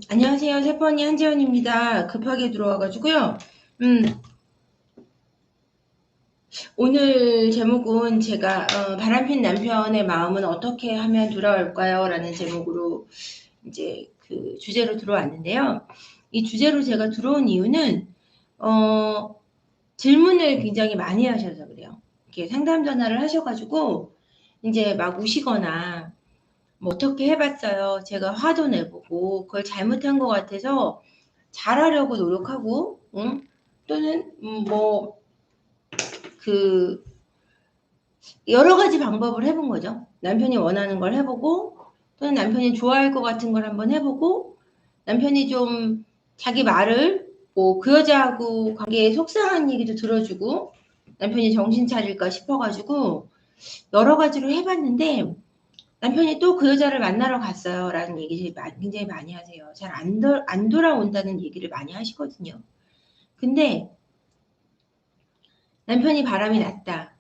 안녕하세요. 세퍼니 한재현입니다. 급하게 들어와가지고요. 오늘 제목은 제가 바람핀 남편의 마음은 어떻게 하면 돌아올까요? 라는 제목으로 이제 그 주제로 들어왔는데요. 이 주제로 제가 들어온 이유는 질문을 굉장히 많이 하셔서 그래요. 이렇게 상담 전화를 하셔가지고 이제 막 우시거나 뭐 어떻게 해봤어요. 제가 화도 내보고 그걸 잘못한 것 같아서 잘하려고 노력하고, 응? 또는 그 여러 가지 방법을 해본 거죠. 남편이 원하는 걸 해보고, 또는 남편이 좋아할 것 같은 걸 한번 해보고, 남편이 좀 자기 말을 뭐 그 여자하고 관계에 속상한 얘기도 들어주고, 남편이 정신 차릴까 싶어가지고 여러 가지로 해봤는데 남편이 또 그 여자를 만나러 갔어요 라는 얘기 굉장히 많이 하세요. 잘 안 돌아온다는 얘기를 많이 하시거든요. 근데 남편이 바람이 났다.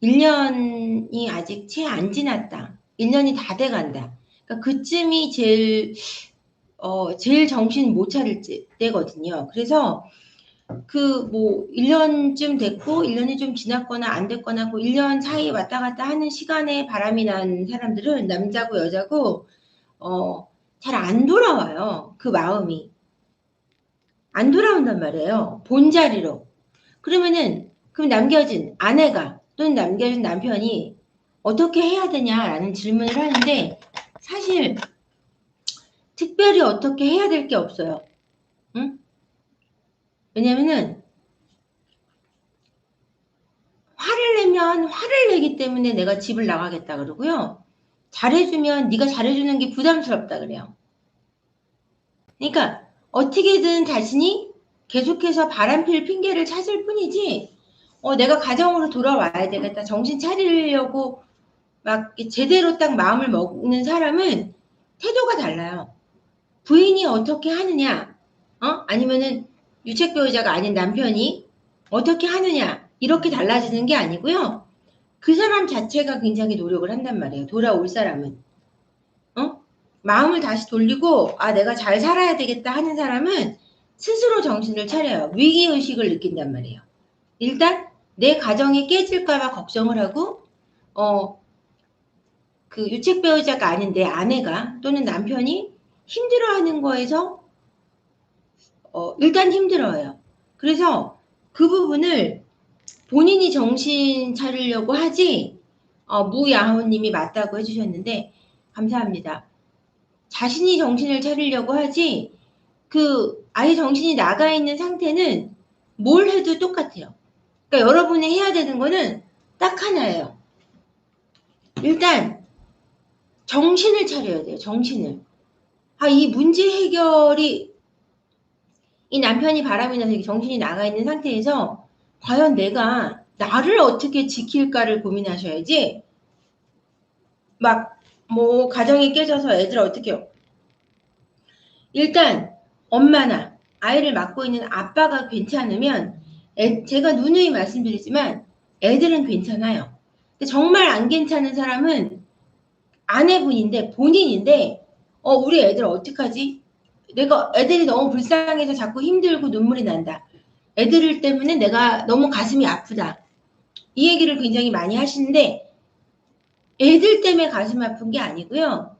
1년이 아직 채 안 지났다. 1년이 다 돼간다. 그러니까 그쯤이 제일 정신 못 차릴 때거든요. 그래서 그 뭐 1년쯤 됐고 1년이 좀 지났거나 안 됐거나 그 1년 사이 왔다 갔다 하는 시간에 바람이 난 사람들은 남자고 여자고 잘 안 돌아와요. 그 마음이. 안 돌아온단 말이에요. 본자리로. 그럼 남겨진 아내가 또는 남겨진 남편이 어떻게 해야 되냐라는 질문을 하는데 사실 특별히 어떻게 해야 될 게 없어요. 응? 왜냐면은 화를 내면 화를 내기 때문에 내가 집을 나가겠다 그러고요. 잘해주면 네가 잘해주는 게 부담스럽다 그래요. 그러니까 어떻게든 자신이 계속해서 바람필 핑계를 찾을 뿐이지 내가 가정으로 돌아와야 되겠다. 정신 차리려고 막 제대로 딱 마음을 먹는 사람은 태도가 달라요. 부인이 어떻게 하느냐, 아니면은 유책배우자가 아닌 남편이 어떻게 하느냐, 이렇게 달라지는 게 아니고요. 그 사람 자체가 굉장히 노력을 한단 말이에요. 돌아올 사람은. 마음을 다시 돌리고, 내가 잘 살아야 되겠다 하는 사람은 스스로 정신을 차려요. 위기의식을 느낀단 말이에요. 일단, 내 가정이 깨질까봐 걱정을 하고, 그 유책 배우자가 아닌 내 아내가 또는 남편이 힘들어하는 거에서 일단 힘들어요. 그래서 그 부분을 본인이 정신 차리려고 하지 무야호님이 맞다고 해주셨는데 감사합니다. 자신이 정신을 차리려고 하지 그 아예 정신이 나가 있는 상태는 뭘 해도 똑같아요. 그러니까 여러분이 해야 되는 거는 딱 하나예요. 일단 정신을 차려야 돼요. 정신을. 이 문제 해결이 이 남편이 바람이 나서 정신이 나가 있는 상태에서 과연 내가 나를 어떻게 지킬까를 고민하셔야지 막 뭐 가정이 깨져서 애들 어떻게 일단 엄마나 아이를 맡고 있는 아빠가 괜찮으면 제가 누누이 말씀드리지만 애들은 괜찮아요. 근데 정말 안 괜찮은 사람은 아내분인데 본인인데 우리 애들 어떡하지? 내가 애들이 너무 불쌍해서 자꾸 힘들고 눈물이 난다. 애들 때문에 내가 너무 가슴이 아프다. 이 얘기를 굉장히 많이 하시는데 애들 때문에 가슴 아픈 게 아니고요.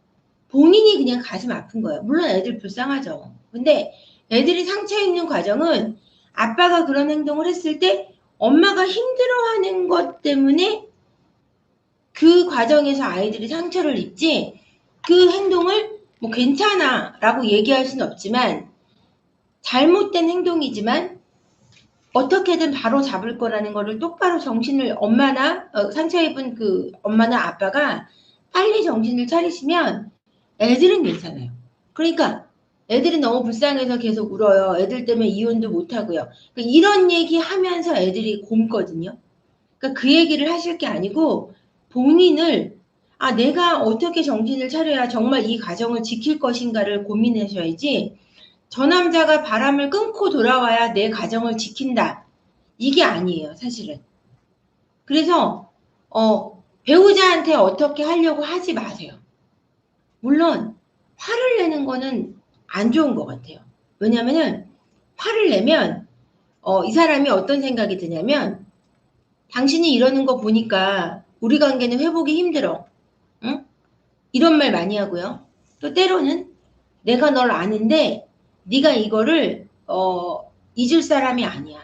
본인이 그냥 가슴 아픈 거예요. 물론 애들 불쌍하죠. 근데 애들이 상처 있는 과정은 아빠가 그런 행동을 했을 때 엄마가 힘들어하는 것 때문에 그 과정에서 아이들이 상처를 입지 그 행동을 뭐 괜찮아 라고 얘기할 수는 없지만 잘못된 행동이지만 어떻게든 바로 잡을 거라는 거를 똑바로 정신을 엄마나 상처 입은 그 엄마나 아빠가 빨리 정신을 차리시면 애들은 괜찮아요. 그러니까 애들이 너무 불쌍해서 계속 울어요. 애들 때문에 이혼도 못하고요. 그러니까 이런 얘기 하면서 애들이 곪거든요. 그러니까 그 얘기를 하실 게 아니고 본인을 내가 어떻게 정신을 차려야 정말 이 가정을 지킬 것인가를 고민하셔야지 저 남자가 바람을 끊고 돌아와야 내 가정을 지킨다. 이게 아니에요, 사실은. 그래서 배우자한테 어떻게 하려고 하지 마세요. 물론 화를 내는 거는 안 좋은 것 같아요. 왜냐면은 화를 내면 이 사람이 어떤 생각이 드냐면 당신이 이러는 거 보니까 우리 관계는 회복이 힘들어. 응? 이런 말 많이 하고요. 또 때로는 내가 널 아는데 네가 이거를 잊을 사람이 아니야.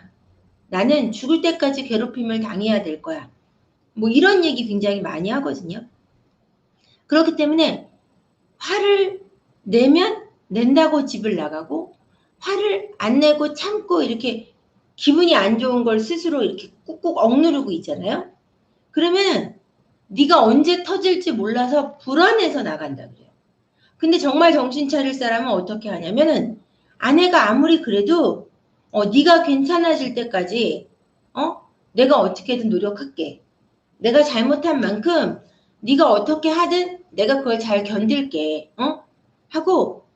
나는 죽을 때까지 괴롭힘을 당해야 될 거야. 뭐 이런 얘기 굉장히 많이 하거든요. 그렇기 때문에 화를 내면 낸다고 집을 나가고 화를 안 내고 참고 이렇게 기분이 안 좋은 걸 스스로 이렇게 꾹꾹 억누르고 있잖아요. 그러면 네가 언제 터질지 몰라서 불안해서 나간다 그래요. 근데 정말 정신 차릴 사람은 어떻게 하냐면은 아내가 아무리 그래도 네가 괜찮아질 때까지 내가 어떻게든 노력할게. 내가 잘못한 만큼 네가 어떻게 하든 내가 그걸 잘 견딜게. 하고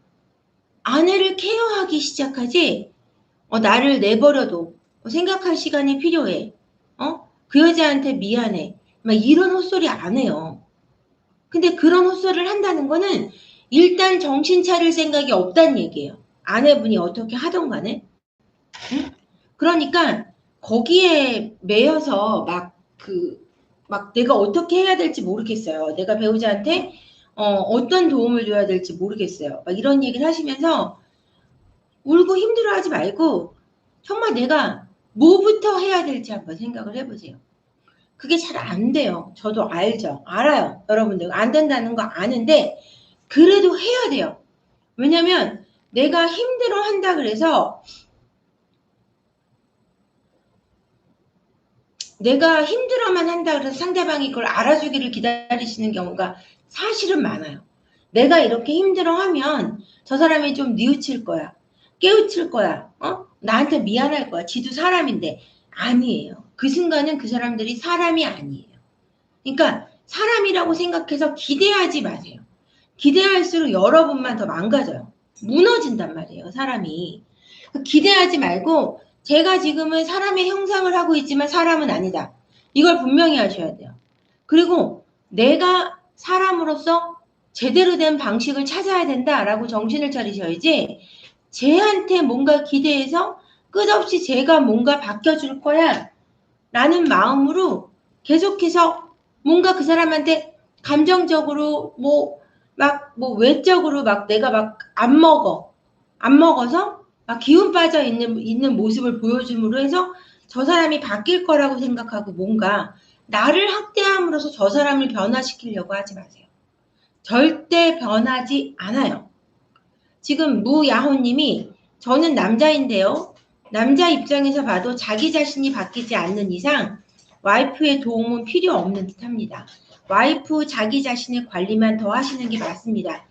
아내를 케어하기 시작하지. 나를 내버려도 생각할 시간이 필요해. 그 여자한테 미안해. 막 이런 헛소리 안 해요. 근데 그런 헛소리를 한다는 거는 일단 정신 차릴 생각이 없다는 얘기예요. 아내분이 어떻게 하던 간에. 응? 그러니까 거기에 매여서 막 내가 어떻게 해야 될지 모르겠어요. 내가 배우자한테 어떤 도움을 줘야 될지 모르겠어요. 막 이런 얘기를 하시면서 울고 힘들어하지 말고 정말 내가 뭐부터 해야 될지 한번 생각을 해보세요. 그게 잘 안 돼요. 저도 알죠. 알아요. 여러분들 안 된다는 거 아는데 그래도 해야 돼요. 왜냐면 내가 힘들어 한다 그래서 내가 힘들어만 한다 그래서 상대방이 그걸 알아주기를 기다리시는 경우가 사실은 많아요. 내가 이렇게 힘들어하면 저 사람이 좀 뉘우칠 거야. 깨우칠 거야. 나한테 미안할 거야. 지도 사람인데. 아니에요. 그 순간은 그 사람들이 사람이 아니에요. 그러니까 사람이라고 생각해서 기대하지 마세요. 기대할수록 여러분만 더 망가져요. 무너진단 말이에요. 사람이. 기대하지 말고 제가 지금은 사람의 형상을 하고 있지만 사람은 아니다. 이걸 분명히 하셔야 돼요. 그리고 내가 사람으로서 제대로 된 방식을 찾아야 된다라고 정신을 차리셔야지 쟤한테 뭔가 기대해서 끝없이 제가 뭔가 바뀌어줄 거야 라는 마음으로 계속해서 뭔가 그 사람한테 감정적으로 외적으로 내가 안 먹어서 막 기운 빠져 있는 모습을 보여줌으로 해서 저 사람이 바뀔 거라고 생각하고 뭔가 나를 학대함으로써 저 사람을 변화시키려고 하지 마세요. 절대 변하지 않아요. 지금 무야호님이 저는 남자인데요. 남자 입장에서 봐도 자기 자신이 바뀌지 않는 이상 와이프의 도움은 필요 없는 듯합니다. 와이프 자기 자신의 관리만 더 하시는 게 맞습니다.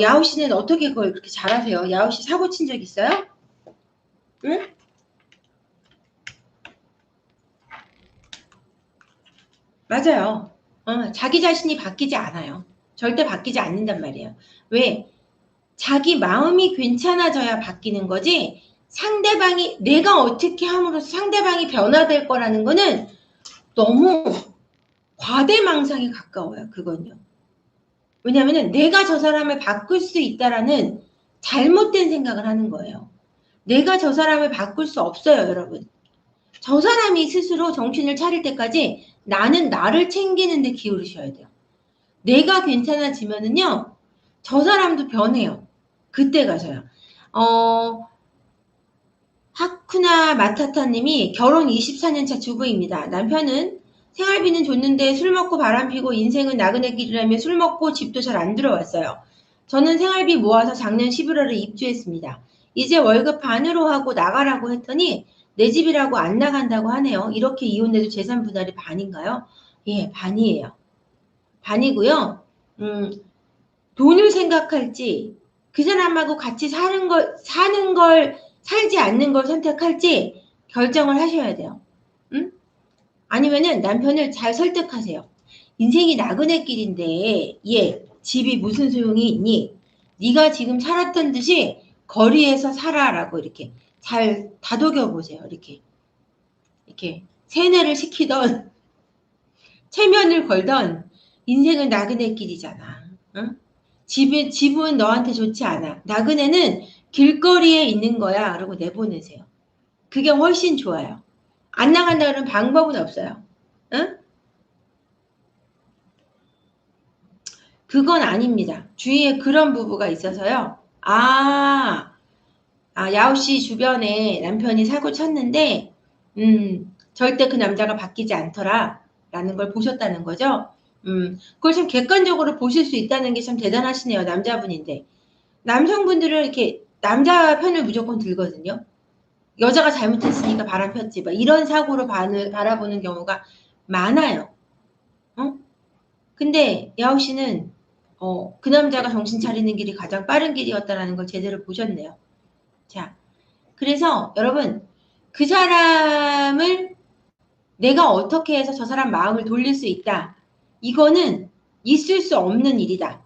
야호 씨는 어떻게 그걸 그렇게 잘하세요? 야호 씨 사고 친 적 있어요? 응? 맞아요. 자기 자신이 바뀌지 않아요. 절대 바뀌지 않는단 말이에요. 왜? 자기 마음이 괜찮아져야 바뀌는 거지 상대방이 내가 어떻게 함으로써 상대방이 변화될 거라는 거는 너무 과대망상에 가까워요. 그건요. 왜냐하면 내가 저 사람을 바꿀 수 있다라는 잘못된 생각을 하는 거예요. 내가 저 사람을 바꿀 수 없어요. 여러분. 저 사람이 스스로 정신을 차릴 때까지 나는 나를 챙기는 데 기울이셔야 돼요. 내가 괜찮아지면은요. 저 사람도 변해요. 그때 가서요. 하쿠나 마타타님이 결혼 24년차 주부입니다. 남편은 생활비는 줬는데 술 먹고 바람 피고 인생은 나그네 길이라며 술 먹고 집도 잘 안 들어왔어요. 저는 생활비 모아서 작년 11월에 입주했습니다. 이제 월급 반으로 하고 나가라고 했더니 내 집이라고 안 나간다고 하네요. 이렇게 이혼해도 재산 분할이 반인가요? 예, 반이에요. 반이고요. 돈을 생각할지 그 사람하고 같이 사는 걸 살지 않는 걸 선택할지 결정을 하셔야 돼요. 응? 아니면은 남편을 잘 설득하세요. 인생이 나그네 길인데 집이 무슨 소용이 있니? 네가 지금 살았던 듯이 거리에서 살아라고 이렇게 잘 다독여 보세요. 이렇게 세뇌를 시키던 체면을 걸던 인생은 나그네 길이잖아. 응? 집은 너한테 좋지 않아. 나그네는 길거리에 있는 거야. 그러고 내보내세요. 그게 훨씬 좋아요. 안 나간다 그러면 방법은 없어요. 응? 그건 아닙니다. 주위에 그런 부부가 있어서요. 야오씨 주변에 남편이 사고 쳤는데, 절대 그 남자가 바뀌지 않더라. 라는 걸 보셨다는 거죠. 그걸 참 객관적으로 보실 수 있다는 게 참 대단하시네요. 남자분인데. 남성분들은 이렇게 남자 편을 무조건 들거든요. 여자가 잘못했으니까 바람 폈지. 막 이런 사고로 바라보는 경우가 많아요. 근데 야오 씨는 그 남자가 정신 차리는 길이 가장 빠른 길이었다라는 걸 제대로 보셨네요. 자, 그래서 여러분 그 사람을 내가 어떻게 해서 저 사람 마음을 돌릴 수 있다. 이거는 있을 수 없는 일이다.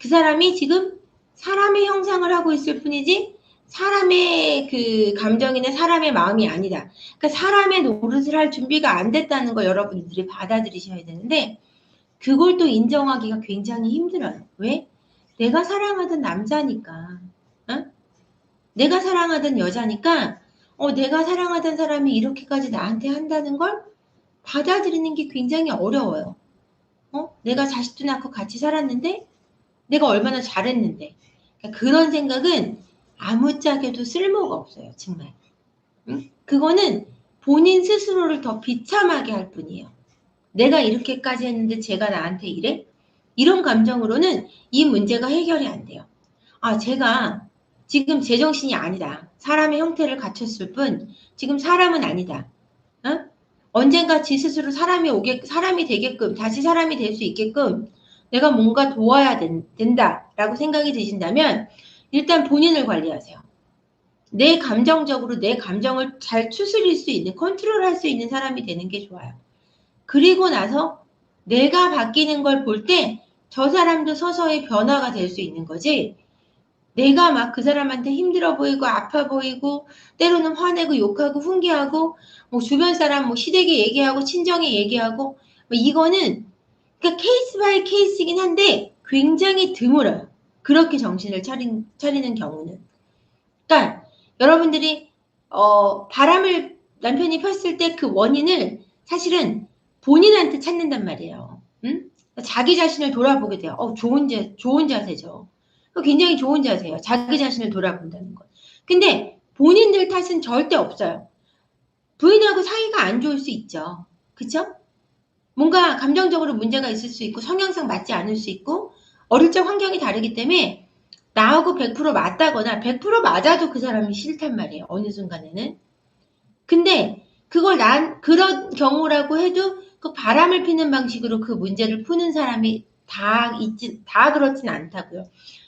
그 사람이 지금 사람의 형상을 하고 있을 뿐이지 사람의 그 감정이나 사람의 마음이 아니다. 그러니까 사람의 노릇을 할 준비가 안 됐다는 걸 여러분들이 받아들이셔야 되는데 그걸 또 인정하기가 굉장히 힘들어요. 왜? 내가 사랑하던 남자니까. 어? 내가 사랑하던 여자니까 내가 사랑하던 사람이 이렇게까지 나한테 한다는 걸 받아들이는 게 굉장히 어려워요. 내가 자식도 낳고 같이 살았는데 내가 얼마나 잘했는데. 그러니까 그런 생각은 아무짝에도 쓸모가 없어요. 정말. 응? 그거는 본인 스스로를 더 비참하게 할 뿐이에요. 내가 이렇게까지 했는데 제가 나한테 이래? 이런 감정으로는 이 문제가 해결이 안 돼요. 제가 지금 제정신이 아니다. 사람의 형태를 갖췄을 뿐 지금 사람은 아니다. 언젠가 지 스스로 사람이 되게끔 다시 사람이 될 수 있게끔 내가 뭔가 도와야 된다라고 생각이 드신다면 일단 본인을 관리하세요. 내 감정적으로 내 감정을 잘 추스릴 수 있는 컨트롤할 수 있는 사람이 되는 게 좋아요. 그리고 나서 내가 바뀌는 걸 볼 때 저 사람도 서서히 변화가 될 수 있는 거지 내가 막 그 사람한테 힘들어 보이고 아파 보이고 때로는 화내고 욕하고 훈계하고 뭐 주변 사람 뭐 시댁에 얘기하고 친정에 얘기하고 뭐 이거는 그러니까 케이스 바이 케이스이긴 한데 굉장히 드물어요. 그렇게 정신을 차리는 경우는. 그러니까 여러분들이 바람을 남편이 폈을 때 그 원인을 사실은 본인한테 찾는단 말이에요. 응? 자기 자신을 돌아보게 돼요. 좋은 자세죠. 굉장히 좋은 자세예요. 자기 자신을 돌아본다는 것. 근데 본인들 탓은 절대 없어요. 부인하고 사이가 안 좋을 수 있죠. 그쵸? 뭔가 감정적으로 문제가 있을 수 있고 성향상 맞지 않을 수 있고 어릴 적 환경이 다르기 때문에 나하고 100% 맞다거나 100% 맞아도 그 사람이 싫단 말이에요. 어느 순간에는. 근데 그걸 그런 경우라고 해도 그 바람을 피는 방식으로 그 문제를 푸는 사람이 다 그렇진 않다고요.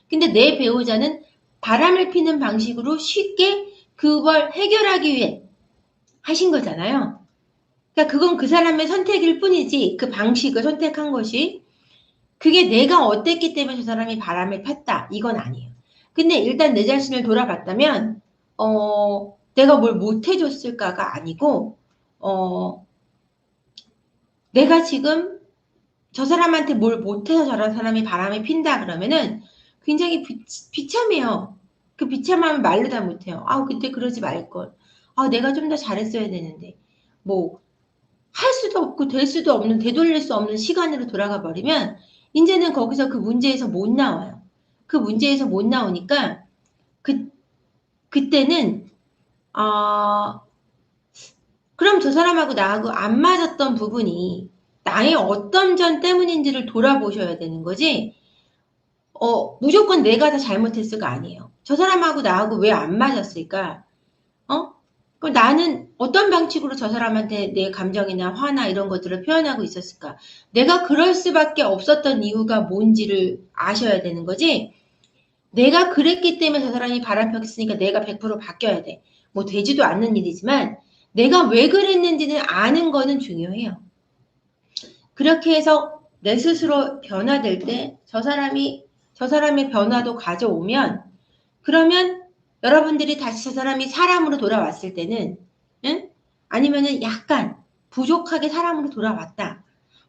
근데 내 배우자는 바람을 피는 방식으로 쉽게 그걸 해결하기 위해 하신 거잖아요. 그러니까 그건 그 사람의 선택일 뿐이지 그 방식을 선택한 것이 그게 내가 어땠기 때문에 저 사람이 바람을 폈다. 이건 아니에요. 근데 일단 내 자신을 돌아봤다면 내가 뭘 못해줬을까가 아니고 내가 지금 저 사람한테 뭘 못해서 저런 사람이 바람을 핀다 그러면은 굉장히 비참해요. 그 비참함을 말로 다 못해요. 그때 그러지 말걸. 내가 좀 더 잘했어야 되는데. 뭐 할 수도 없고 될 수도 없는 되돌릴 수 없는 시간으로 돌아가 버리면 이제는 거기서 그 문제에서 못 나와요. 그 문제에서 못 나오니까 그때는 그럼 저 사람하고 나하고 안 맞았던 부분이 나의 어떤 점 때문인지를 돌아보셔야 되는 거지 무조건 내가 다 잘못했을가 아니에요. 저 사람하고 나하고 왜 안 맞았을까? 그럼 나는 어떤 방식으로 저 사람한테 내 감정이나 화나 이런 것들을 표현하고 있었을까? 내가 그럴 수밖에 없었던 이유가 뭔지를 아셔야 되는 거지. 내가 그랬기 때문에 저 사람이 바람 폈으니까 내가 100% 바뀌어야 돼. 뭐 되지도 않는 일이지만 내가 왜 그랬는지는 아는 거는 중요해요. 그렇게 해서 내 스스로 변화될 때 저 사람의 변화도 가져오면 그러면 여러분들이 다시 저 사람이 사람으로 돌아왔을 때는 아니면은 약간 부족하게 사람으로 돌아왔다.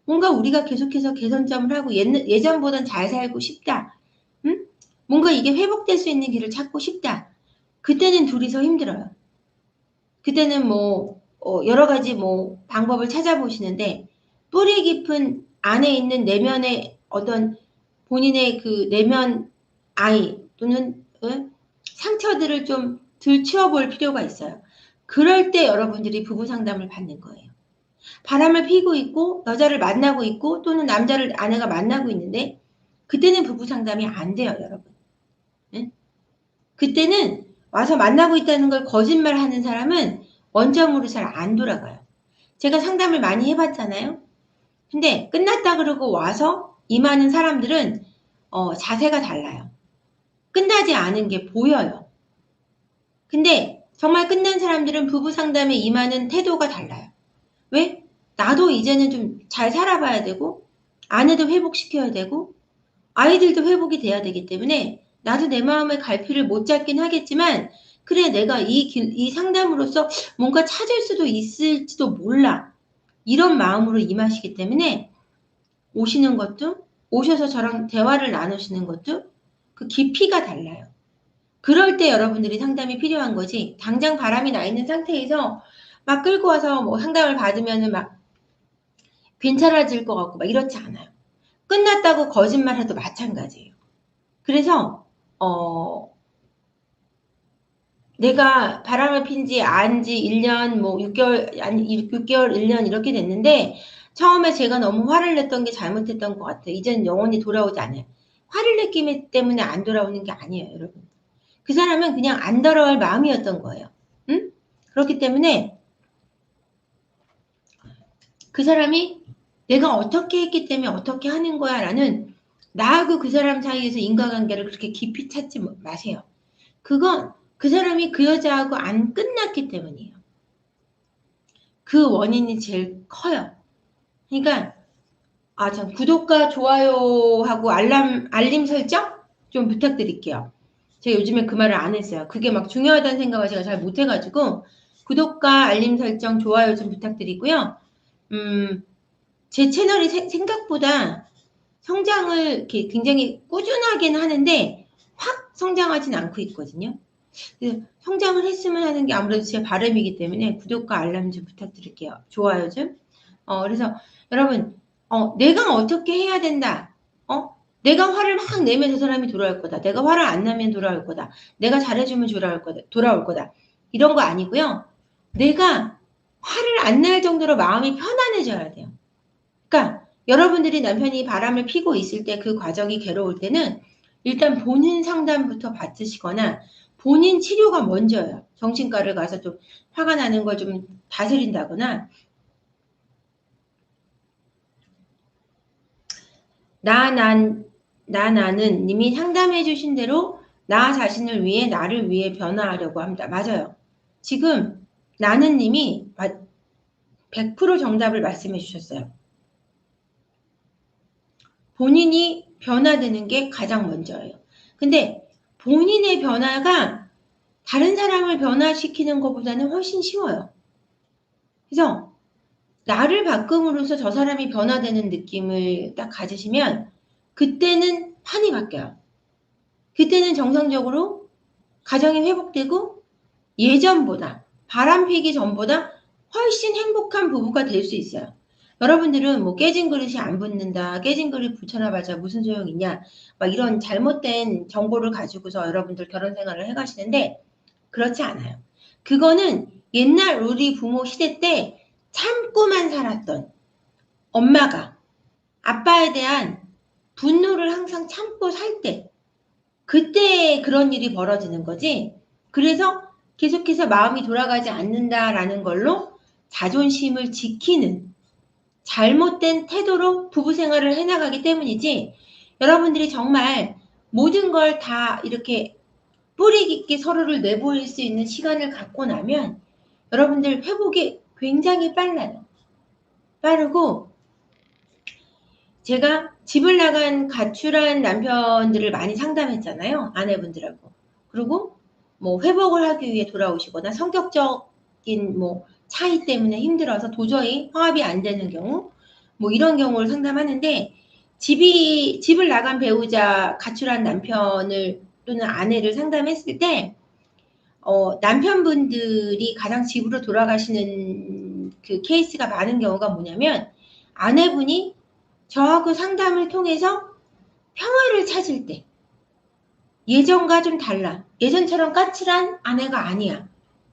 뭔가 우리가 계속해서 개선점을 하고 예전보단 잘 살고 싶다. 응? 뭔가 이게 회복될 수 있는 길을 찾고 싶다. 그때는 둘이서 힘들어요. 그때는 여러 가지 방법을 찾아보시는데 뿌리 깊은 안에 있는 내면의 어떤 본인의 그 내면 아이 또는 상처들을 좀 들추어 볼 필요가 있어요. 그럴 때 여러분들이 부부 상담을 받는 거예요. 바람을 피고 있고 여자를 만나고 있고 또는 남자를 아내가 만나고 있는데 그때는 부부 상담이 안 돼요, 여러분. 응? 그때는 와서 만나고 있다는 걸 거짓말하는 사람은 원점으로 잘 안 돌아가요. 제가 상담을 많이 해봤잖아요. 근데 끝났다 그러고 와서 임하는 사람들은 자세가 달라요. 끝나지 않은 게 보여요. 근데 정말 끝난 사람들은 부부 상담에 임하는 태도가 달라요. 왜? 나도 이제는 좀 잘 살아봐야 되고 아내도 회복시켜야 되고 아이들도 회복이 돼야 되기 때문에 나도 내 마음의 갈피를 못 잡긴 하겠지만 그래 내가 이 상담으로서 뭔가 찾을 수도 있을지도 몰라. 이런 마음으로 임하시기 때문에 오시는 것도 오셔서 저랑 대화를 나누시는 것도 그 깊이가 달라요. 그럴 때 여러분들이 상담이 필요한 거지 당장 바람이 나 있는 상태에서 막 끌고 와서 상담을 받으면은 막 괜찮아질 것 같고 막 이렇지 않아요. 끝났다고 거짓말해도 마찬가지예요. 그래서 내가 바람을 핀지 안지 1년 6개월 아니 6개월 1년 이렇게 됐는데 처음에 제가 너무 화를 냈던 게 잘못했던 것 같아요. 이제는 영원히 돌아오지 않아요. 화를 냈기 때문에 안 돌아오는 게 아니에요, 여러분. 그 사람은 그냥 안 돌아올 마음이었던 거예요. 응? 그렇기 때문에 그 사람이 내가 어떻게 했기 때문에 어떻게 하는 거야 라는 나하고 그 사람 사이에서 인과관계를 그렇게 깊이 찾지 마세요. 그건 그 사람이 그 여자하고 안 끝났기 때문이에요. 그 원인이 제일 커요. 그러니까 참 구독과 좋아요하고 알림 설정 좀 부탁드릴게요. 제가 요즘에 그 말을 안 했어요. 그게 막 중요하다는 생각을 제가 잘 못해가지고 구독과 알림 설정, 좋아요 좀 부탁드리고요. 제 채널이 생각보다 성장을 이렇게 굉장히 꾸준하긴 하는데 확 성장하진 않고 있거든요. 성장을 했으면 하는 게 아무래도 제 바람이기 때문에 구독과 알람 좀 부탁드릴게요. 좋아요 좀. 그래서 여러분 내가 어떻게 해야 된다. 내가 화를 막 내면 저 사람이 돌아올 거다. 내가 화를 안 내면 돌아올 거다. 내가 잘해주면 돌아올 거다. 이런 거 아니고요. 내가 화를 안 낼 정도로 마음이 편안해져야 돼요. 그러니까 여러분들이 남편이 바람을 피고 있을 때 그 과정이 괴로울 때는 일단 본인 상담부터 받으시거나 본인 치료가 먼저예요. 정신과를 가서 좀 화가 나는 걸 좀 다스린다거나 나는 님이 상담해 주신 대로 나 자신을 위해 나를 위해 변화하려고 합니다. 맞아요. 지금 나는 님이 100% 정답을 말씀해 주셨어요. 본인이 변화되는 게 가장 먼저예요. 근데 본인의 변화가 다른 사람을 변화시키는 것보다는 훨씬 쉬워요. 그래서 나를 바꿈으로써 저 사람이 변화되는 느낌을 딱 가지시면 그때는 판이 바뀌어요. 그때는 정상적으로 가정이 회복되고 예전보다 바람피기 전보다 훨씬 행복한 부부가 될 수 있어요. 여러분들은 깨진 그릇이 안 붙는다. 깨진 그릇 붙여놔봐자 무슨 소용 있냐. 막 이런 잘못된 정보를 가지고서 여러분들 결혼 생활을 해가시는데 그렇지 않아요. 그거는 옛날 우리 부모 시대 때 참고만 살았던 엄마가 아빠에 대한 분노를 항상 참고 살 때 그때 그런 일이 벌어지는 거지. 그래서 계속해서 마음이 돌아가지 않는다라는 걸로 자존심을 지키는 잘못된 태도로 부부 생활을 해나가기 때문이지 여러분들이 정말 모든 걸 다 이렇게 뿌리 깊게 서로를 내보일 수 있는 시간을 갖고 나면 여러분들 회복이 굉장히 빨라요. 빠르고 제가 집을 나간 가출한 남편들을 많이 상담했잖아요. 아내분들하고. 그리고 회복을 하기 위해 돌아오시거나 성격적인 차이 때문에 힘들어서 도저히 화합이 안 되는 경우 이런 경우를 상담하는데 집을 나간 배우자, 가출한 남편을 또는 아내를 상담했을 때 남편분들이 가장 집으로 돌아가시는 그 케이스가 많은 경우가 뭐냐면 아내분이 저하고 상담을 통해서 평화를 찾을 때 예전과 좀 달라. 예전처럼 까칠한 아내가 아니야.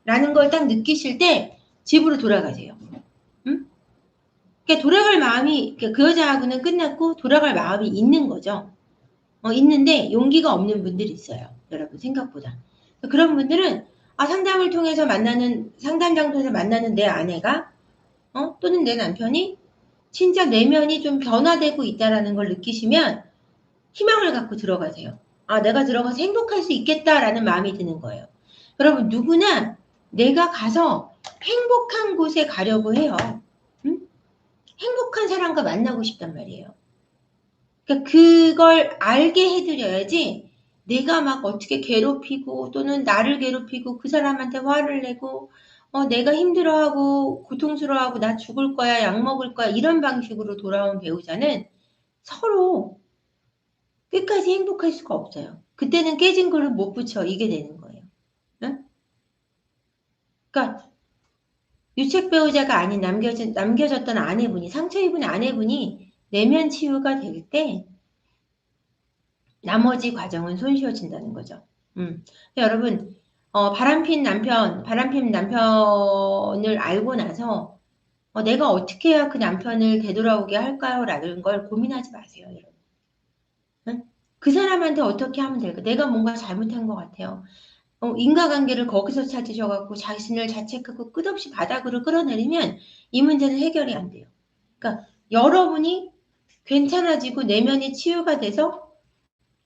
라는 걸 딱 느끼실 때 집으로 돌아가세요. 응? 그러니까 돌아갈 마음이 그 여자하고는 끝났고 돌아갈 마음이 있는 거죠. 있는데 용기가 없는 분들이 있어요. 여러분 생각보다. 그런 분들은 상담을 통해서 상담 장소에서 만나는 내 아내가 또는 내 남편이 진짜 내면이 좀 변화되고 있다라는 걸 느끼시면 희망을 갖고 들어가세요. 내가 들어가서 행복할 수 있겠다라는 마음이 드는 거예요. 여러분 누구나 내가 가서 행복한 곳에 가려고 해요. 응? 행복한 사람과 만나고 싶단 말이에요. 그러니까 그걸 알게 해드려야지 내가 막 어떻게 괴롭히고 또는 나를 괴롭히고 그 사람한테 화를 내고 내가 힘들어하고 고통스러워하고 나 죽을 거야 약 먹을 거야 이런 방식으로 돌아온 배우자는 서로 끝까지 행복할 수가 없어요. 그때는 깨진 거를 못 붙여 이게 되는 거예요. 응? 그러니까 유책 배우자가 아닌 남겨졌던 아내분이 상처 입은 아내분이 내면 치유가 될 때 나머지 과정은 손쉬워진다는 거죠. 여러분 바람핀 남편을 알고 나서 내가 어떻게 해야 그 남편을 되돌아오게 할까요? 라는 걸 고민하지 마세요. 여러분. 응? 그 사람한테 어떻게 하면 될까? 내가 뭔가 잘못한 것 같아요. 인과관계를 거기서 찾으셔갖고 자신을 자책하고 끝없이 바닥으로 끌어내리면 이 문제는 해결이 안 돼요. 그러니까 여러분이 괜찮아지고 내면이 치유가 돼서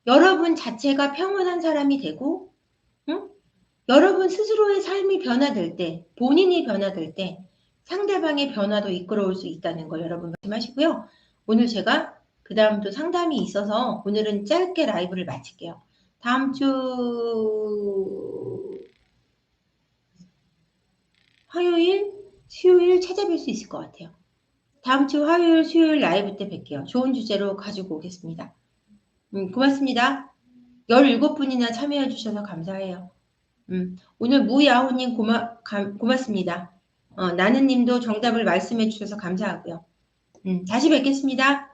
여러분 자체가 평온한 사람이 되고 응? 여러분 스스로의 삶이 변화될 때 본인이 변화될 때 상대방의 변화도 이끌어올 수 있다는 걸 여러분 말씀하시고요. 오늘 제가 그 다음 또 상담이 있어서 오늘은 짧게 라이브를 마칠게요. 다음 주 화요일, 수요일 찾아뵐 수 있을 것 같아요. 다음 주 화요일, 수요일 라이브 때 뵐게요. 좋은 주제로 가지고 오겠습니다. 고맙습니다. 17분이나 참여해 주셔서 감사해요. 오늘 무야호님 고맙습니다. 나는님도 정답을 말씀해 주셔서 감사하고요. 다시 뵙겠습니다.